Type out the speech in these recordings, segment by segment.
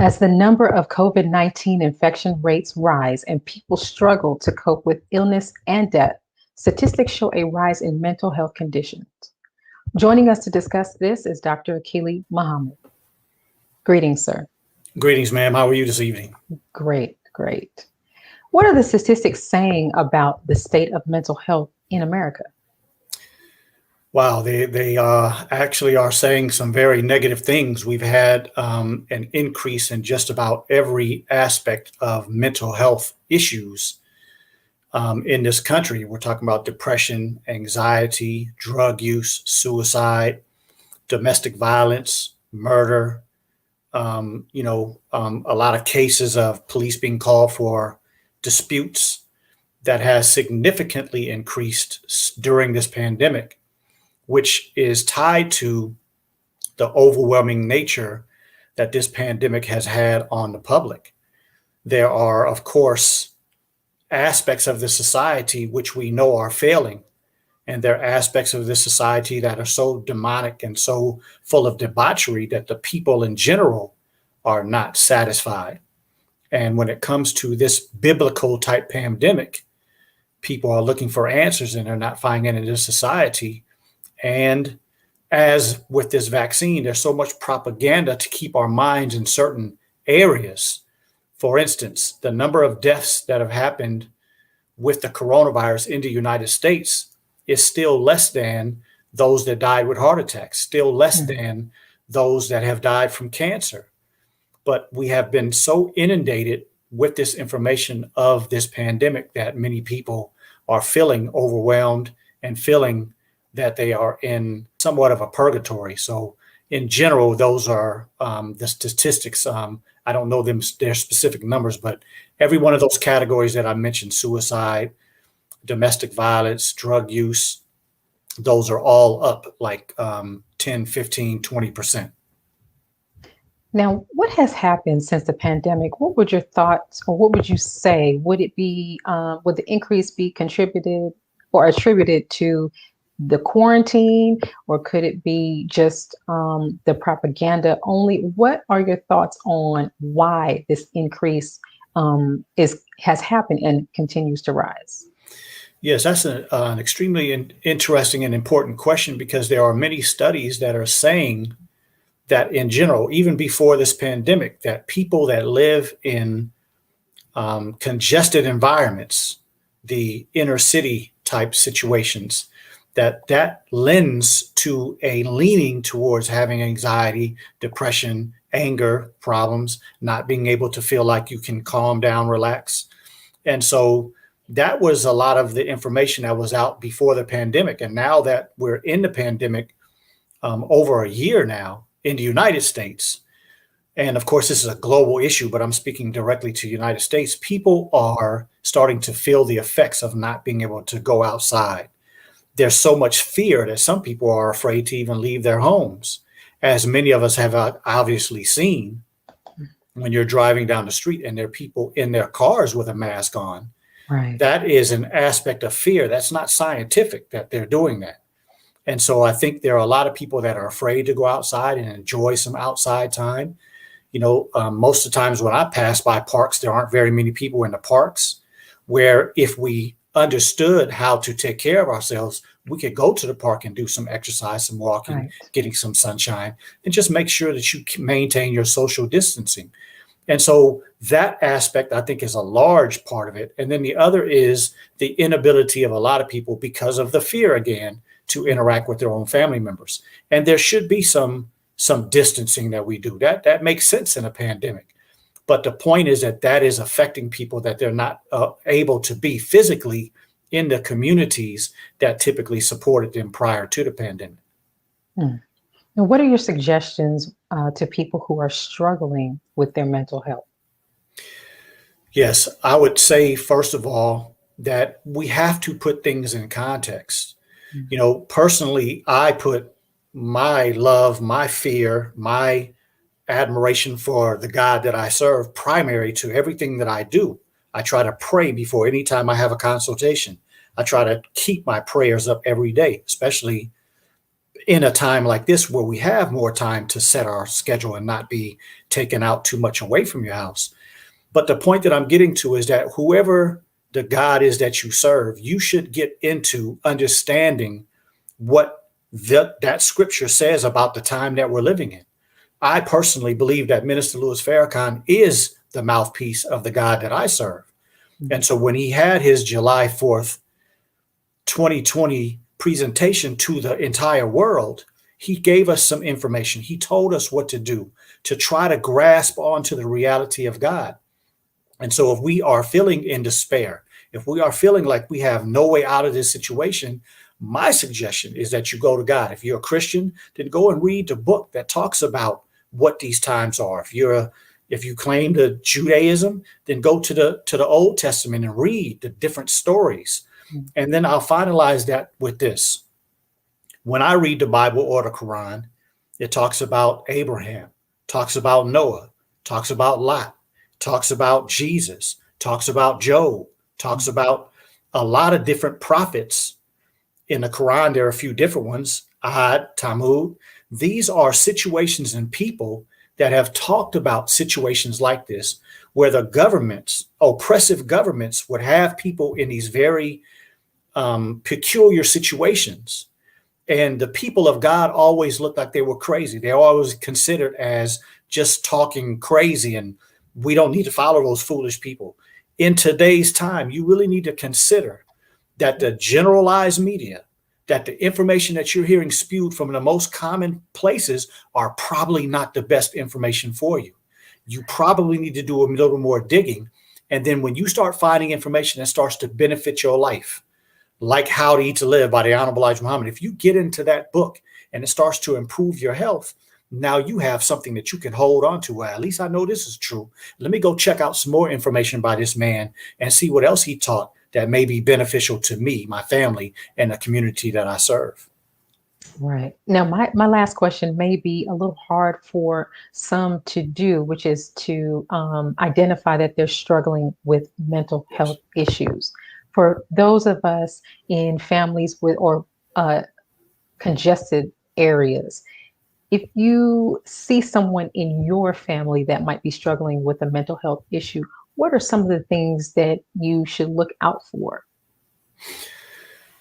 As the number of COVID-19 infection rates rise and people struggle to cope with illness and death, statistics show a rise in mental health conditions. Joining us to discuss this is Dr. Akili Muhammad. Greetings, sir. Greetings, ma'am. How are you this evening? Great, great. What are the statistics saying about the state of mental health in America? Wow, they actually are saying some very negative things. We've had an increase in just about every aspect of mental health issues in this country. We're talking about depression, anxiety, drug use, suicide, domestic violence, murder, a lot of cases of police being called for disputes that has significantly increased during this pandemic, which is tied to the overwhelming nature that this pandemic has had on the public. There are, of course, aspects of the society which we know are failing, and there are aspects of this society that are so demonic and so full of debauchery that the people in general are not satisfied. And when it comes to this biblical type pandemic, people are looking for answers and they're not finding it in this society. And as with this vaccine, there's so much propaganda to keep our minds in certain areas. For instance, the number of deaths that have happened with the coronavirus in the United States is still less than those that died with heart attacks, still less than those that have died from cancer. But we have been so inundated with this information of this pandemic that many people are feeling overwhelmed and feeling that they are in somewhat of a purgatory. So in general, those are the statistics. I don't know their specific numbers, but every one of those categories that I mentioned, suicide, domestic violence, drug use, those are all up like 10, 15, 20%. Now, what has happened since the pandemic? What would your thoughts, or what would you say? Would it be, would the increase be contributed or attributed to the quarantine, or could it be just the propaganda only? What are your thoughts on why this increase has happened and continues to rise? Yes, that's an extremely interesting and important question, because there are many studies that are saying that in general, even before this pandemic, that people that live in congested environments, the inner city type situations, that lends to a leaning towards having anxiety, depression, anger problems, not being able to feel like you can calm down, relax. And so that was a lot of the information that was out before the pandemic. And now that we're in the pandemic over a year now in the United States, and of course, this is a global issue, but I'm speaking directly to the United States, people are starting to feel the effects of not being able to go outside. There's so much fear that some people are afraid to even leave their homes, as many of us have obviously seen when you're driving down the street and there are people in their cars with a mask on. Right. That is an aspect of fear. That's not scientific that they're doing that. And so I think there are a lot of people that are afraid to go outside and enjoy some outside time. Most of the times when I pass by parks, there aren't very many people in the parks, where if we understood how to take care of ourselves, we could go to the park and do some exercise, some walking, Right. getting some sunshine, and just make sure that you can maintain your social distancing. And so that aspect, I think, is a large part of it. And then the other is the inability of a lot of people, because of the fear again, to interact with their own family members. And there should be some distancing that we do. That makes sense in a pandemic. But the point is that is affecting people, that they're not able to be physically in the communities that typically supported them prior to the pandemic. And what are your suggestions to people who are struggling with their mental health? Yes, I would say, first of all, that we have to put things in context. Personally, I put my love, my fear, my admiration for the God that I serve primary to everything that I do. I try to pray before any time I have a consultation. I try to keep my prayers up every day, especially in a time like this where we have more time to set our schedule and not be taken out too much away from your house. But the point that I'm getting to is that whoever the God is that you serve, you should get into understanding what that scripture says about the time that we're living in. I personally believe that Minister Louis Farrakhan is the mouthpiece of the God that I serve. And so when he had his July 4th, 2020 presentation to the entire world, he gave us some information. He told us what to do to try to grasp onto the reality of God. And so if we are feeling in despair, if we are feeling like we have no way out of this situation, my suggestion is that you go to God. If you're a Christian, then go and read the book that talks about what these times are. If you claim to Judaism, then go to the Old Testament and read the different stories. And then I'll finalize that with this. When I read the Bible or the Quran, it talks about Abraham, talks about Noah, talks about Lot, talks about Jesus, talks about Job, talks about a lot of different prophets. In the Quran, there are a few different ones, Ahad, Tammud. These are situations and people that have talked about situations like this, where the governments, oppressive governments, would have people in these very peculiar situations. And the people of God always looked like they were crazy. They were always considered as just talking crazy, and we don't need to follow those foolish people. In today's time, you really need to consider that the generalized media, that the information that you're hearing spewed from the most common places are probably not the best information for you. You probably need to do a little more digging. And then when you start finding information that starts to benefit your life, like How to Eat to Live by the Honorable Elijah Muhammad, if you get into that book and it starts to improve your health, now you have something that you can hold on to. Well, at least I know this is true. Let me go check out some more information by this man and see what else he taught that may be beneficial to me, my family, and the community that I serve. Right. Now, my last question may be a little hard for some to do, which is to identify that they're struggling with mental health issues. For those of us in families with or congested areas, if you see someone in your family that might be struggling with a mental health issue, what are some of the things that you should look out for?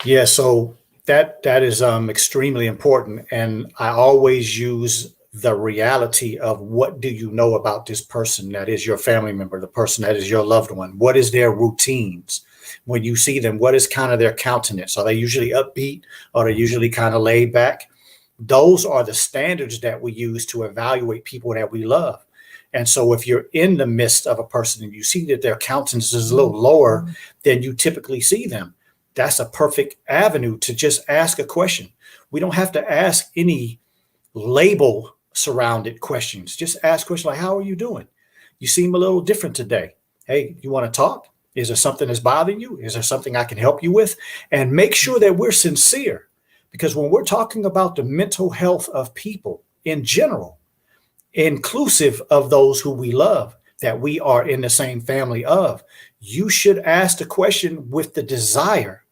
Yeah, so that is extremely important. And I always use the reality of what do you know about this person that is your family member, the person that is your loved one? What is their routines? When you see them, what is kind of their countenance? Are they usually upbeat? Are they usually kind of laid back? Those are the standards that we use to evaluate people that we love. And so if you're in the midst of a person and you see that their countenance is a little lower than you typically see them, that's a perfect avenue to just ask a question. We don't have to ask any label surrounded questions. Just ask questions like, how are you doing? You seem a little different today. Hey, you want to talk? Is there something that's bothering you? Is there something I can help you with? And make sure that we're sincere, because when we're talking about the mental health of people in general, inclusive of those who we love, that we are in the same family of, you should ask the question with the desire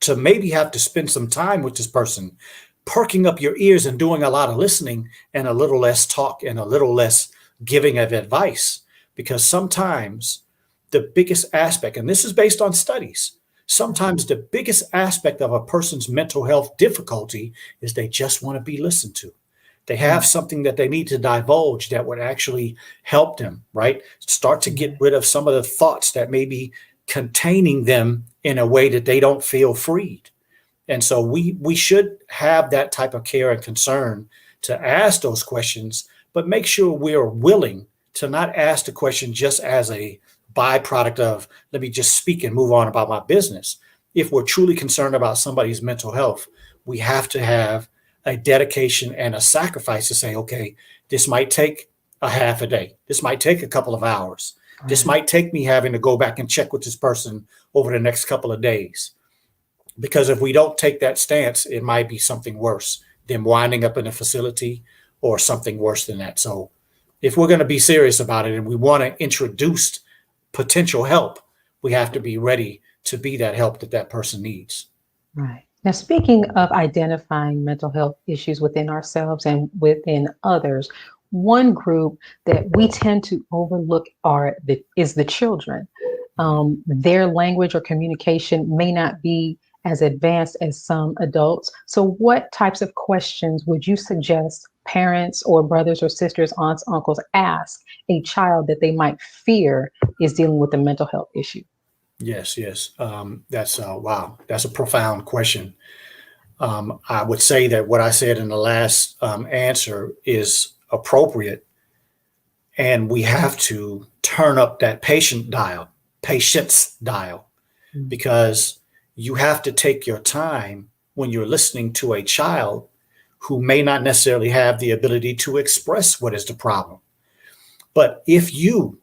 to maybe have to spend some time with this person, perking up your ears and doing a lot of listening and a little less talk and a little less giving of advice. Because sometimes the biggest aspect, and this is based on studies, sometimes the biggest aspect of a person's mental health difficulty is they just want to be listened to. They have something that they need to divulge that would actually help them, right? Start to get rid of some of the thoughts that may be containing them in a way that they don't feel freed. And so we should have that type of care and concern to ask those questions, but make sure we're willing to not ask the question just as a byproduct of, let me just speak and move on about my business. If we're truly concerned about somebody's mental health, we have to have a dedication and a sacrifice to say, okay, this might take a half a day. This might take a couple of hours. This might take me having to go back and check with this person over the next couple of days. Because if we don't take that stance, it might be something worse than winding up in a facility or something worse than that. So if we're going to be serious about it and we want to introduce potential help, we have to be ready to be that help that that person needs. Right. Now, speaking of identifying mental health issues within ourselves and within others, one group that we tend to overlook is the children. Their language or communication may not be as advanced as some adults. So, what types of questions would you suggest parents or brothers or sisters, aunts, uncles ask a child that they might fear is dealing with a mental health issue? Yes, yes. That's wow. That's a profound question. I would say that what I said in the last answer is appropriate, and we have to turn up that patience dial, because you have to take your time when you're listening to a child who may not necessarily have the ability to express what is the problem. But if you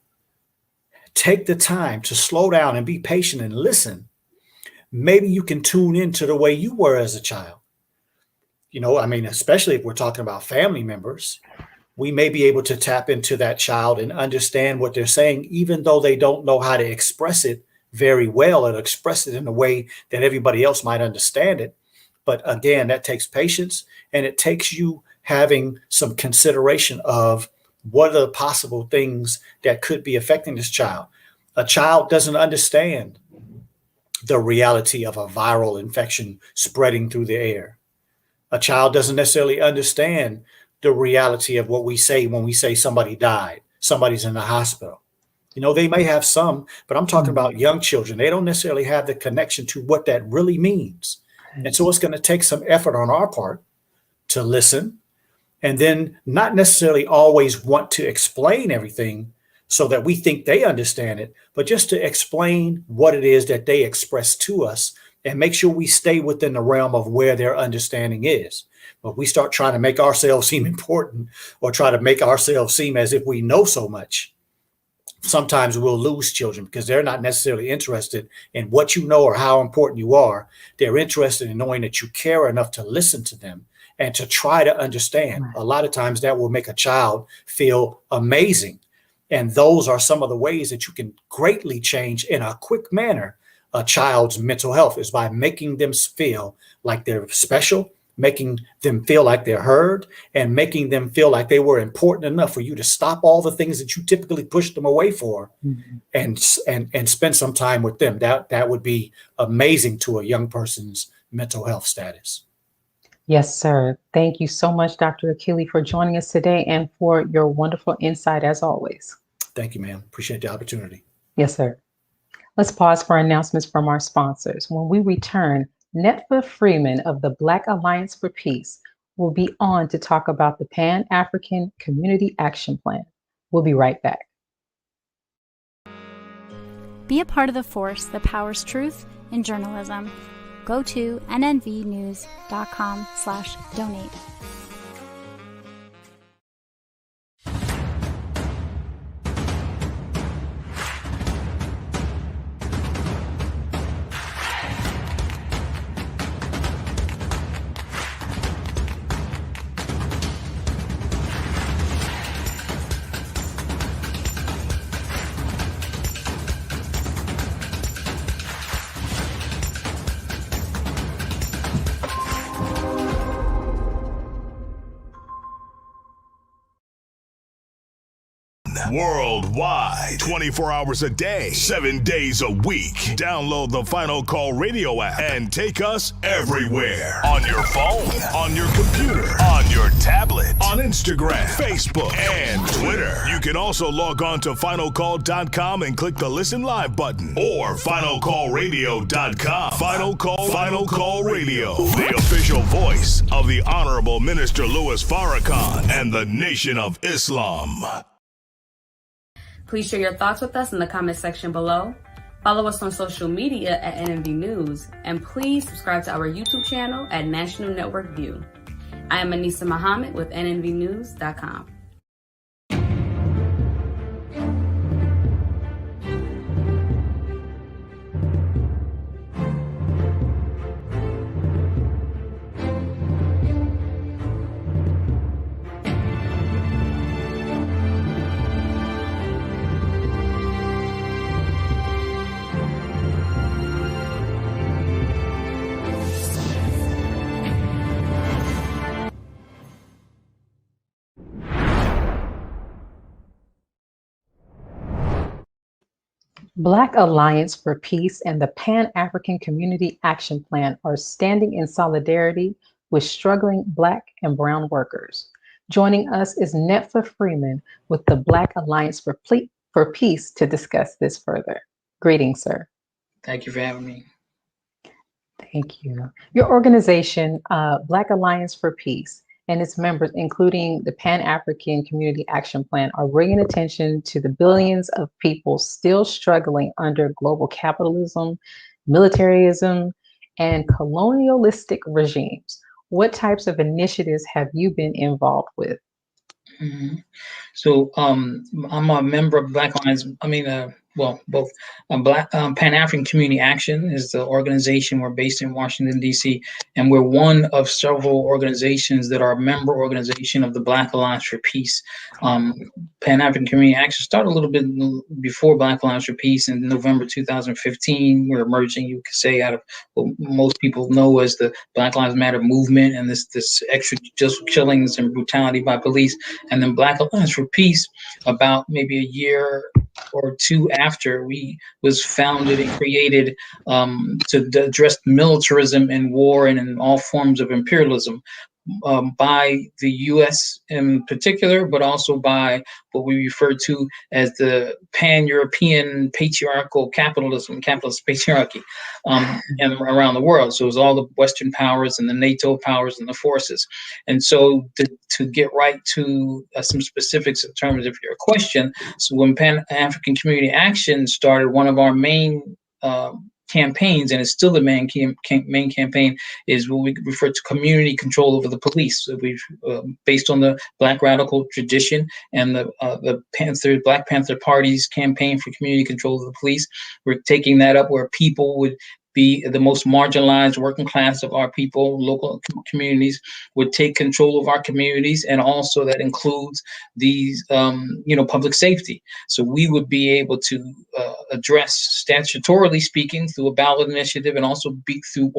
take the time to slow down and be patient and listen, maybe you can tune into the way you were as a child. I mean, especially if we're talking about family members, we may be able to tap into that child and understand what they're saying, even though they don't know how to express it very well and express it in a way that everybody else might understand it. But again, that takes patience, and it takes you having some consideration of what are the possible things that could be affecting this child. A child doesn't understand the reality of a viral infection spreading through the air. A child doesn't necessarily understand the reality of what we say when we say somebody died, somebody's in the hospital. They may have some, but I'm talking about young children. They don't necessarily have the connection to what that really means. And so it's going to take some effort on our part to listen, and then not necessarily always want to explain everything so that we think they understand it, but just to explain what it is that they express to us and make sure we stay within the realm of where their understanding is. But we start trying to make ourselves seem important or try to make ourselves seem as if we know so much. Sometimes we'll lose children because they're not necessarily interested in what you know or how important you are. They're interested in knowing that you care enough to listen to them and to try to understand. A lot of times that will make a child feel amazing. And those are some of the ways that you can greatly change in a quick manner a child's mental health, is by making them feel like they're special, making them feel like they're heard, and making them feel like they were important enough for you to stop all the things that you typically push them away for, and spend some time with them. That would be amazing to a young person's mental health status. Yes, sir. Thank you so much, Dr. Akili, for joining us today and for your wonderful insight as always. Thank you, ma'am. Appreciate the opportunity. Yes, sir. Let's pause for announcements from our sponsors. When we return, Netfa Freeman of the Black Alliance for Peace will be on to talk about the Pan-African Community Action Plan. We'll be right back. Be a part of the force that powers truth in journalism. Go to nnvnews.com/donate. Worldwide, 24 hours a day, 7 days a week. Download the Final Call Radio app and take us everywhere. On your phone, on your computer, on your tablet, on Instagram, Facebook, and Twitter. You can also log on to finalcall.com and click the Listen Live button, or finalcallradio.com. Final Call Radio, the official voice of the Honorable Minister Louis Farrakhan and the Nation of Islam. Please share your thoughts with us in the comment section below. Follow us on social media at NNV News, and please subscribe to our YouTube channel at National Network View. I am Anissa Muhammad with NNVnews.com. Black Alliance for Peace and the Pan-African Community Action Plan are standing in solidarity with struggling Black and Brown workers. Joining us is Netfa Freeman with the Black Alliance for Peace to discuss this further. Greetings, sir. Thank you for having me. Thank you. Your organization, Black Alliance for Peace, and its members, including the Pan-African Community Action Plan, are bringing attention to the billions of people still struggling under global capitalism, militarism, and colonialistic regimes. What types of initiatives have you been involved with? Mm-hmm. So I'm a member of Black Alliance. Both. Black Pan-African Community Action is the organization. We're based in Washington, D.C., and we're one of several organizations that are a member organization of the Black Alliance for Peace. Pan-African Community Action started a little bit before Black Alliance for Peace in November 2015. We're emerging, you could say, out of what most people know as the Black Lives Matter movement and this extrajudicial killings and brutality by police. And then Black Alliance for Peace, about maybe a year or two after, we was founded and created to address militarism and war and in all forms of imperialism by the U.S. in particular, but also by what we refer to as the pan-European patriarchal capitalist patriarchy and around the world. So it was all the Western powers and the NATO powers and the forces. And so to get right to some specifics in terms of your question, so when Pan-African Community Action started, one of our main campaigns, and it's still the main campaign, is what we refer to community control over the police. So we've based on the Black radical tradition and the Black Panther Party's campaign for community control of the police. We're taking that up where people would be the most marginalized working class of our people, local communities, would take control of our communities, and also that includes these, public safety. So we would be able to address, statutorily speaking, through a ballot initiative, and also through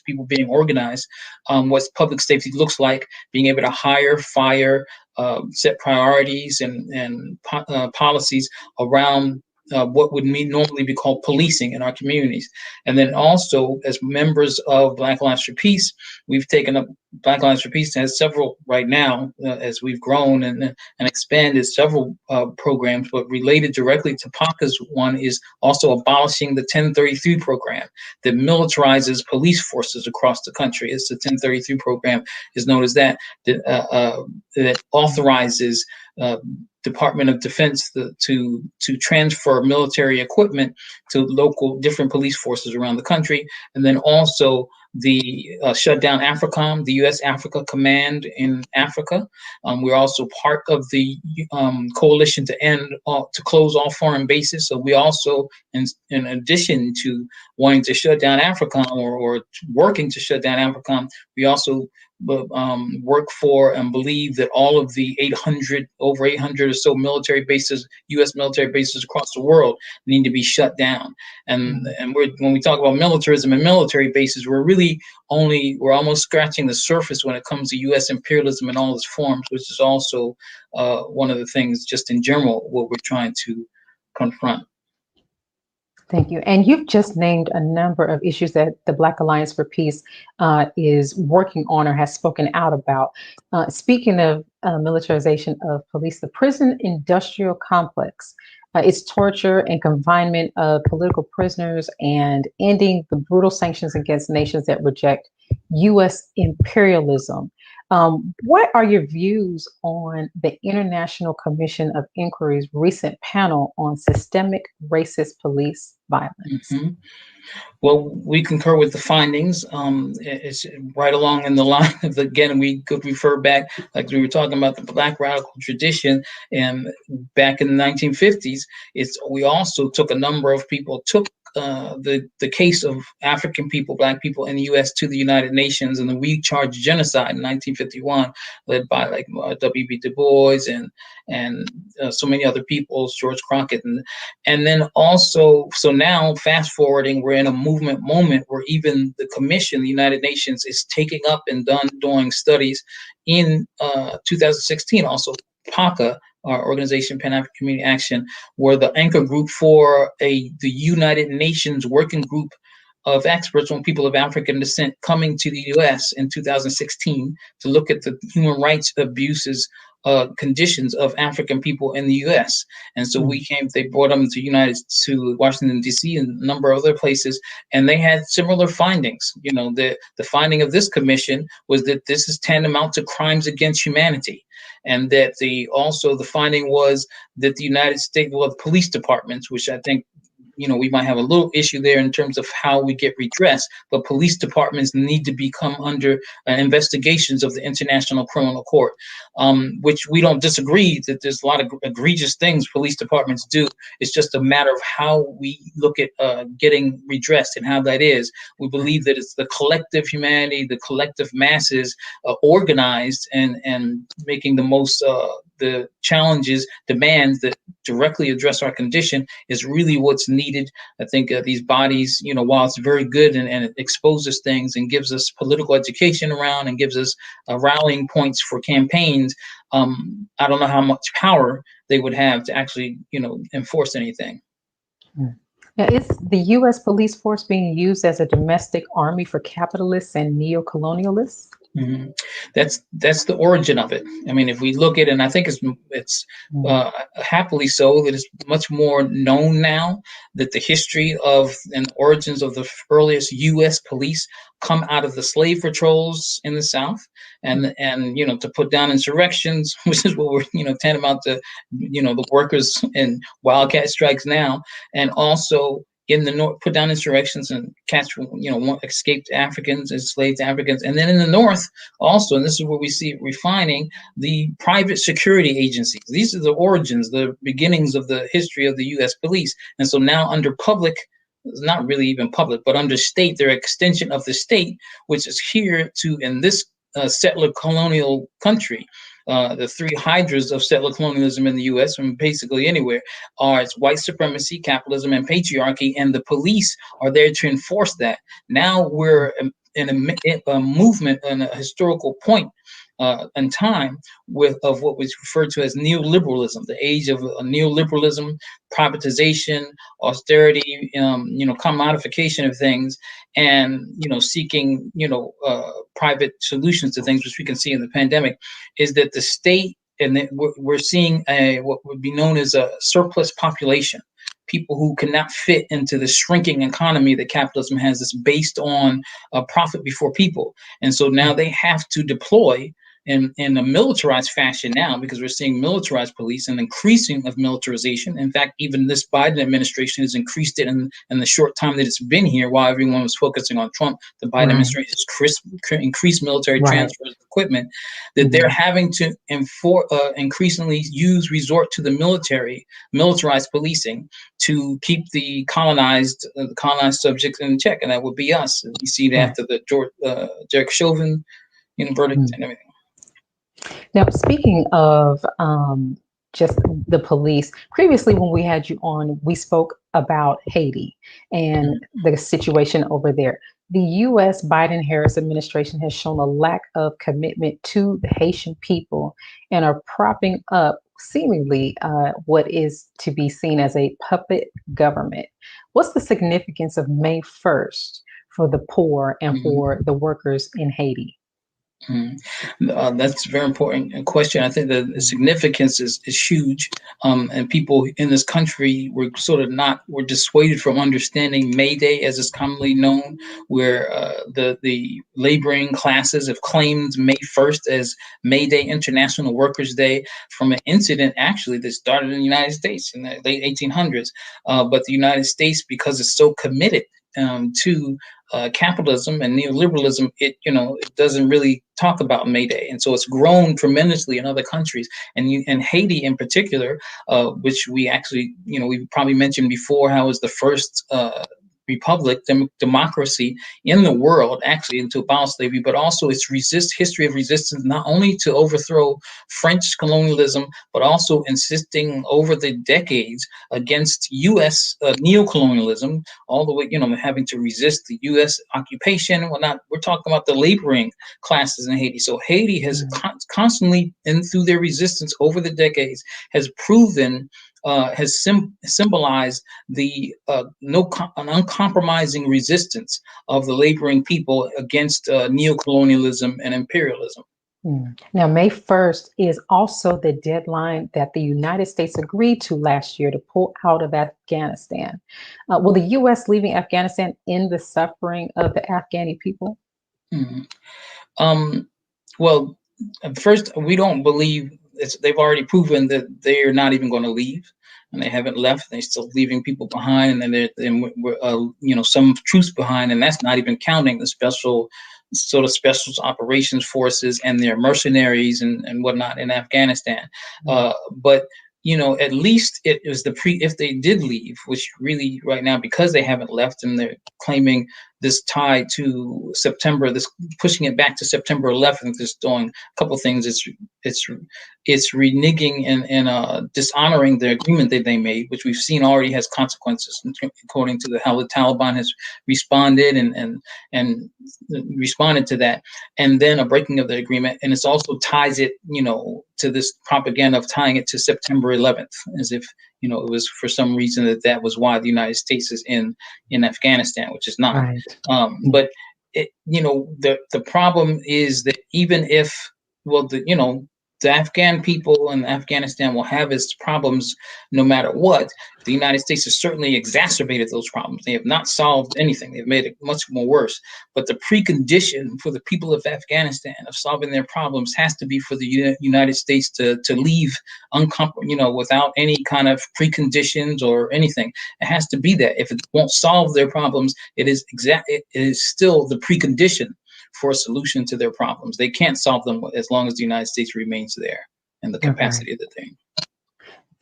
people being organized, what public safety looks like, being able to hire, fire, set priorities and policies around what would normally be called policing in our communities. And then also, as members of Black Alliance for Peace, we've taken up, Black Alliance for Peace has several right now, as we've grown and expanded, several programs, but related directly to PACA's one is also abolishing the 1033 program that militarizes police forces across the country. It's the 1033 program is known as that authorizes Department of Defense to transfer military equipment to local different police forces around the country. And then also the shutdown AFRICOM, the U.S. Africa Command in Africa. We're also part of the coalition to close all foreign bases. So we also, in addition to wanting to shut down AFRICOM or working to shut down AFRICOM, we also work for and believe that all of the over 800 or so military bases, U.S. military bases across the world, need to be shut down. And when we talk about militarism and military bases, we're almost scratching the surface when it comes to U.S. imperialism in all its forms, which is also one of the things, just in general, what we're trying to confront. Thank you. And you've just named a number of issues that the Black Alliance for Peace is working on or has spoken out about. Speaking of militarization of police, the prison industrial complex, its torture and confinement of political prisoners, and ending the brutal sanctions against nations that reject U.S. imperialism. What are your views on the International Commission of Inquiry's recent panel on systemic racist police violence? Mm-hmm. Well, we concur with the findings. It's right along in the line of, again, we could refer back, like we were talking about the Black radical tradition, and back in the 1950s, we also took a number of people, the case of African people, Black people in the U.S. to the United Nations, and then we charged genocide in 1951, led by W.B. Du Bois and so many other people, George Crockett, and then also, so now fast forwarding, we're in a moment where even the Commission, the United Nations, is taking up and doing studies in 2016, also PACA, our organization, Pan-African Community Action, were the anchor group for the United Nations working group of experts on people of African descent coming to the U.S. in 2016 to look at the human rights abuses, conditions of African people in the U.S. And so they brought them to Washington, D.C. and a number of other places, and they had similar findings. You know, the finding of this commission was that this is tantamount to crimes against humanity. And that the finding was that the United States, well, the police departments, which I think, you know, we might have a little issue there in terms of how we get redress, but police departments need to become under investigations of the International Criminal Court, which we don't disagree that there's a lot of egregious things police departments do. It's just a matter of how we look at getting redressed and how that is. We believe that it's the collective humanity, the collective masses organized and making the most the challenges, demands that directly address our condition is really what's needed. I think these bodies, you know, while it's very good and it exposes things and gives us political education around and gives us rallying points for campaigns, I don't know how much power they would have to actually, you know, enforce anything. Now, is the U.S. police force being used as a domestic army for capitalists and neo-colonialists? Mm-hmm. That's the origin of it. I mean, if we look at it, and I think it's happily so that it's much more known now that the history of and origins of the earliest U.S. police come out of the slave patrols in the South, and you know, to put down insurrections, which is what we're, you know, tantamount to, you know, the workers and wildcat strikes now, and also in the North, put down insurrections and catch, you know, escaped Africans, enslaved Africans. And then in the North also, and this is where we see it refining, the private security agencies. These are the origins, the beginnings of the history of the U.S. police. And so now under public, not really even public, but under state, they're an extension of the state, which is here to, in this settler colonial country, the three hydras of settler colonialism in the U.S. and basically anywhere are it's white supremacy, capitalism, and patriarchy, and the police are there to enforce that. Now we're in a movement and a historical point in time of what was referred to as neoliberalism, the age of neoliberalism, privatization, austerity, you know, commodification of things, and, you know, seeking, you know, private solutions to things, which we can see in the pandemic, is that the state, and we're seeing what would be known as a surplus population. People who cannot fit into the shrinking economy that capitalism has that's based on profit before people. And so now they have to deploy in a militarized fashion now, because we're seeing militarized police and increasing of militarization. In fact, even this Biden administration has increased it in the short time that it's been here. While everyone was focusing on Trump, the Biden administration has increased military transfers of equipment, that they're having to increasingly resort to the militarized policing to keep the colonized subjects in check, and that would be us. We see that after the Derek Chauvin, you know, verdict and everything. Now, speaking of just the police, previously when we had you on, we spoke about Haiti and the situation over there. The U.S. Biden-Harris administration has shown a lack of commitment to the Haitian people and are propping up seemingly what is to be seen as a puppet government. What's the significance of May 1st for the poor and for the workers in Haiti? That's a very important question. I think the significance is huge, and people in this country were were dissuaded from understanding May Day, as is commonly known, where the laboring classes have claimed May 1st as May Day, International Workers' Day, from an incident actually that started in the United States in the late 1800s. But the United States, because it's so committed to capitalism and neoliberalism, it doesn't really talk about May Day, and so it's grown tremendously in other countries, and Haiti in particular, which we actually, we probably mentioned before how it was the first republic, democracy in the world, actually, to abolish slavery, but also its history of resistance, not only to overthrow French colonialism, but also insisting over the decades against U.S. Neocolonialism, all the way, having to resist the U.S. occupation and whatnot. We're talking about the laboring classes in Haiti. So Haiti has constantly, and through their resistance over the decades, has proven, symbolized the an uncompromising resistance of the laboring people against neocolonialism and imperialism. Now, May 1st is also the deadline that the United States agreed to last year to pull out of Afghanistan. Will the U.S. leaving Afghanistan end the suffering of the Afghani people? Well, first, we don't believe they've already proven that they're not even going to leave, and they haven't left. They're still leaving people behind, and then some troops behind, and that's not even counting the special operations forces and their mercenaries and whatnot in Afghanistan. But at least it was if they did leave, which really right now, because they haven't left and they're claiming this tie to September, this pushing it back to September 11th, is doing a couple of things. It's reneging and dishonoring the agreement that they made, which we've seen already has consequences according to how the Taliban has responded and responded to that, and then a breaking of the agreement. And it also ties it, to this propaganda of tying it to September 11th, as if it was for some reason that was why the United States is in Afghanistan, which is not. Right. But the problem is that even if, the Afghan people in Afghanistan will have its problems no matter what, the United States has certainly exacerbated those problems. They have not solved anything. They've made it much more worse. But the precondition for the people of Afghanistan of solving their problems has to be for the United States to leave without any kind of preconditions or anything. It has to be that. If it won't solve their problems, it is still the precondition for a solution to their problems. They can't solve them as long as the United States remains there and the capacity of the thing.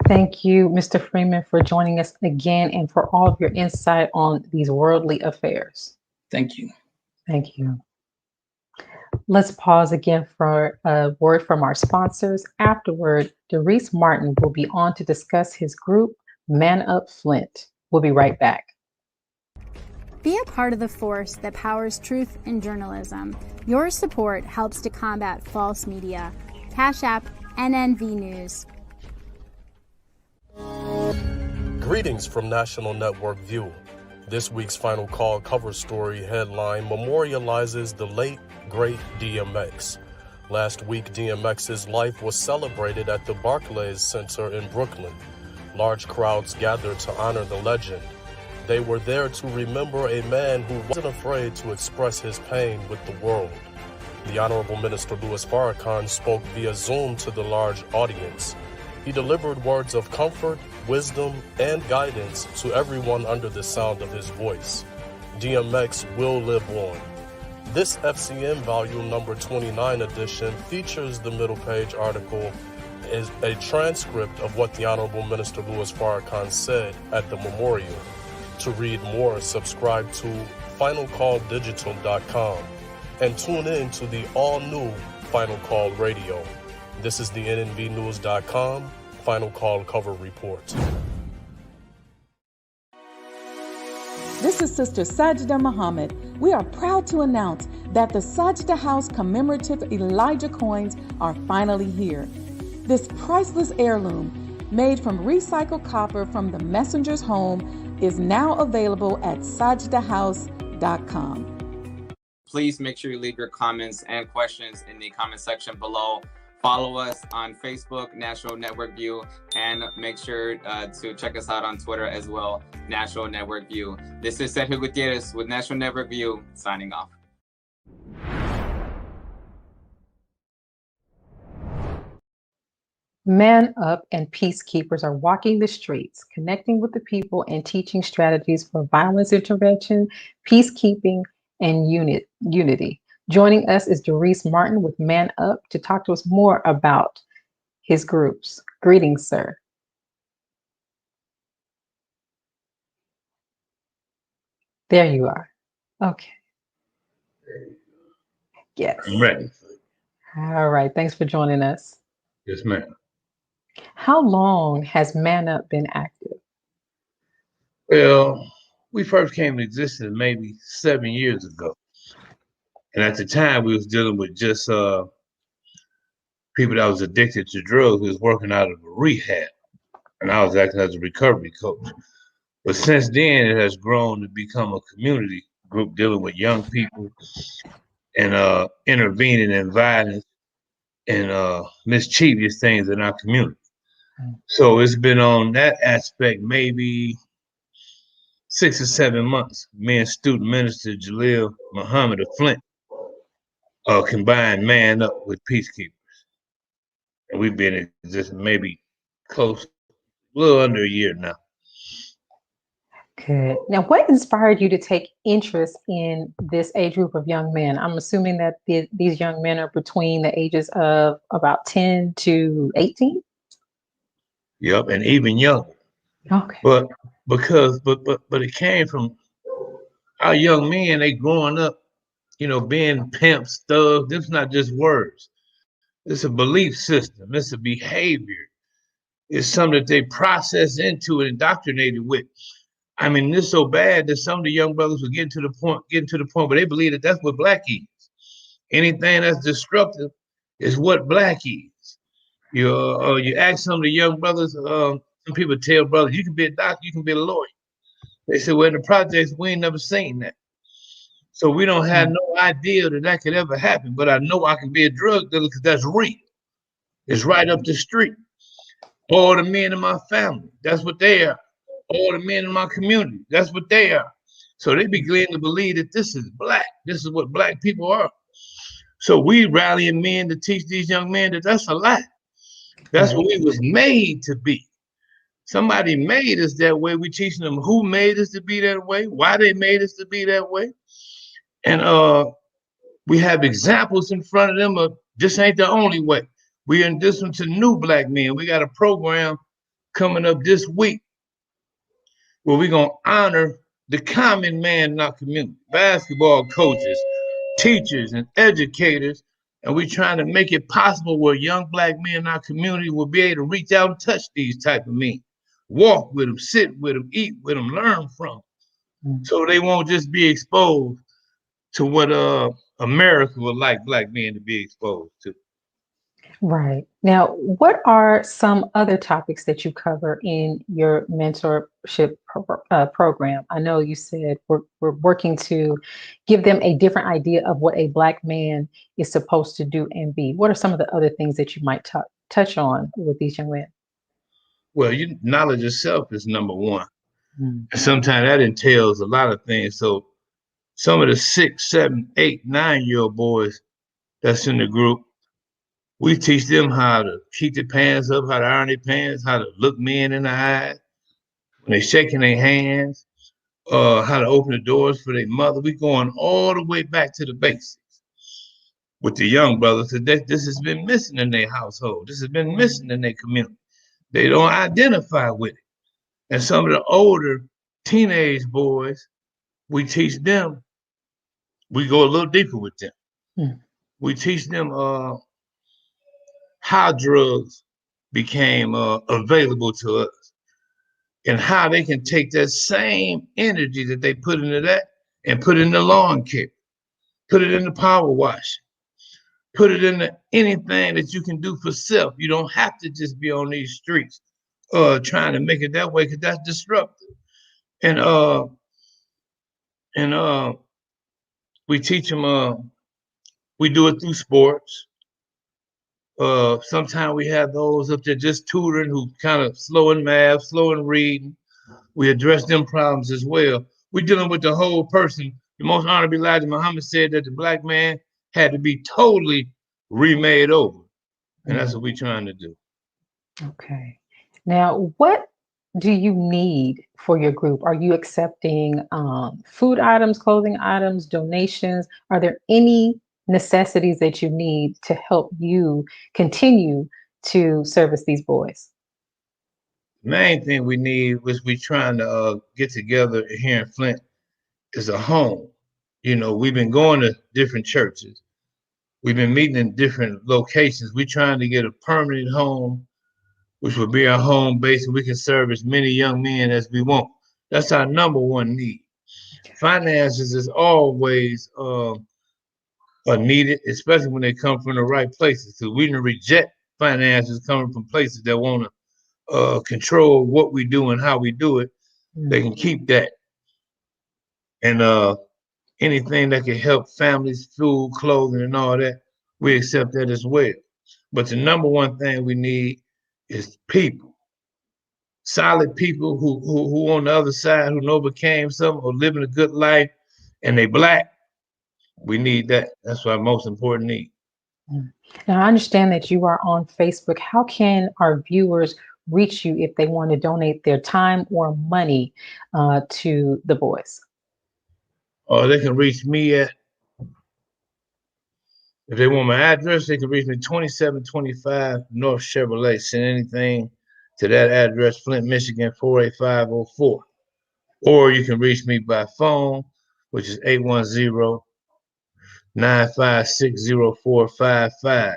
Thank you, Mr. Freeman, for joining us again and for all of your insight on these worldly affairs. Thank you. Thank you. Let's pause again for a word from our sponsors. Afterward, Derris Martin will be on to discuss his group, ManUp Flint. We'll be right back. Be a part of the force that powers truth in journalism. Your support helps to combat false media. Cash App NNV News. Greetings from National Network View. This week's Final Call cover story headline memorializes the late, great DMX. Last week, DMX's life was celebrated at the Barclays Center in Brooklyn. Large crowds gathered to honor the legend. They were there to remember a man who wasn't afraid to express his pain with the world. The Honorable Minister Louis Farrakhan spoke via Zoom to the large audience. He delivered words of comfort, wisdom, and guidance to everyone under the sound of his voice. DMX will live on. This FCM volume number 29 edition features the middle page article is a transcript of what the Honorable Minister Louis Farrakhan said at the memorial. To read more, subscribe to finalcalldigital.com and tune in to the all-new Final Call Radio. This is the NNVnews.com Final Call cover report. This is Sister Sajda Muhammad. We are proud to announce that the Sajda House commemorative Elijah coins are finally here. This priceless heirloom, made from recycled copper from the messenger's home, is now available at sajdahouse.com. Please make sure you leave your comments and questions in the comment section below. Follow us on Facebook, National Network View, and make sure to check us out on Twitter as well, National Network View. This is Sergio Gutierrez with National Network View, signing off. ManUp and Peacekeepers are walking the streets, connecting with the people and teaching strategies for violence intervention, peacekeeping, and unity. Joining us is Derris Martin with ManUp to talk to us more about his groups. Greetings, sir. There you are. Okay. Yes. I'm ready. All right. Thanks for joining us. Yes, ma'am. How long has ManUp been active? Well, we first came into existence maybe 7 years ago. And at the time, we was dealing with just people that was addicted to drugs. We was working out of a rehab. And I was acting as a recovery coach. But since then, it has grown to become a community group dealing with young people and intervening in violence and mischievous things in our community. So it's been on that aspect maybe 6 or 7 months. Me and student minister Derris Muhammad of Flint combined ManUp with Peacekeepers. And we've been in existence maybe close, a little under a year now. Good. Now, what inspired you to take interest in this age group of young men? I'm assuming that these young men are between the ages of about 10 to 18. Yep, and even younger. Okay. But it came from our young men, they growing up, being pimps, thugs. This is not just words. It's a belief system. It's a behavior. It's something that they process into and indoctrinated with. I mean, it's so bad that some of the young brothers were getting to the point where they believe that that's what black is. Anything that's destructive is what black is. You ask some of the young brothers, some people tell brothers, you can be a doctor, you can be a lawyer. They say, well, in the projects, we ain't never seen that. So we don't have no idea that could ever happen, but I know I can be a drug dealer because that's real. It's right up the street. All the men in my family, that's what they are. All the men in my community, that's what they are. So they begin to believe that this is black. This is what black people are. So we rallying men to teach these young men that that's a lie. That's what we was made to be. Somebody made us that way. We teaching them who made us to be that way, why they made us to be that way. And we have examples in front of them of this ain't the only way. We in this one to new black men. We got a program coming up this week where we're going to honor the common man in our community, basketball coaches, teachers, and educators. And we're trying to make it possible where young black men in our community will be able to reach out and touch these type of men, walk with them, sit with them, eat with them, learn from them. So they won't just be exposed to what America would like black men to be exposed to. Right. Now, what are some other topics that you cover in your mentorship program? I know you said we're working to give them a different idea of what a black man is supposed to do and be. What are some of the other things that you might touch on with these young men? Well, knowledge itself is number one. And sometimes that entails a lot of things. So some of the 6, 7, 8, 9-year-old boys that's in the group, we teach them how to keep their pants up, how to iron their pants, how to look men in the eye when they're shaking their hands, how to open the doors for their mother. We're going all the way back to the basics with the young brothers. This has been missing in their household. This has been missing in their community. They don't identify with it. And some of the older teenage boys, we teach them, we go a little deeper with them. We teach them how drugs became available to us and how they can take that same energy that they put into that and put it in the lawn care, put it in the power wash, put it into anything that you can do for self. You don't have to just be on these streets trying to make it that way because that's disruptive. And we teach them, we do it through sports. Sometimes we have those up there just tutoring who kind of slow in math, slow in reading. We address them problems as well. We're dealing with the whole person. The most honorable Elijah Muhammad said that the black man had to be totally remade over. And that's what we're trying to do. Okay. Now, what do you need for your group? Are you accepting food items, clothing items, donations? Are there any necessities that you need to help you continue to service these boys? Main thing we need was we trying to get together here in Flint is a home. We've been going to different churches. We've been meeting in different locations. We're trying to get a permanent home, which will be our home base, and we can serve as many young men as we want. That's our number one need. Finances is always are needed, especially when they come from the right places. So we don't reject finances coming from places that want to control what we do and how we do it. They can keep that. And anything that can help families, food, clothing, and all that, we accept that as well. But the number one thing we need is people. Solid people who on the other side, who overcame something or living a good life, and they Black. We need that. That's our most important need. Now, I understand that you are on Facebook. How can our viewers reach you if they want to donate their time or money to the boys? Or they can reach me at, if they want my address, they can reach me 2725 North Chevrolet. Send anything to that address, Flint, Michigan, 48504. Or you can reach me by phone, which is 810-956-0455.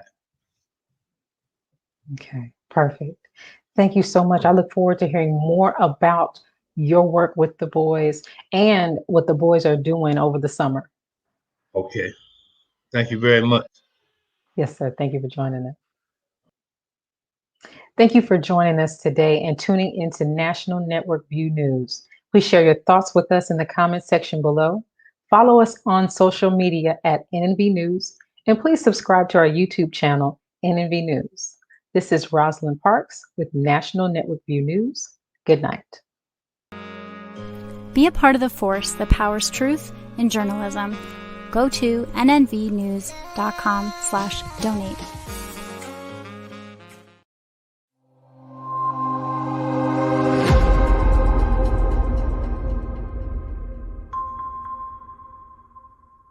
Okay, perfect. Thank you so much. I look forward to hearing more about your work with the boys and what the boys are doing over the summer. Okay. Thank you very much. Yes, sir. Thank you for joining us. Thank you for joining us today and tuning into National Network View News. Please share your thoughts with us in the comment section below. Follow us on social media at NNV News, and please subscribe to our YouTube channel, NNV News. This is Rosalind Parks with National Network View News. Good night. Be a part of the force that powers truth in journalism. Go to nnvnews.com/donate.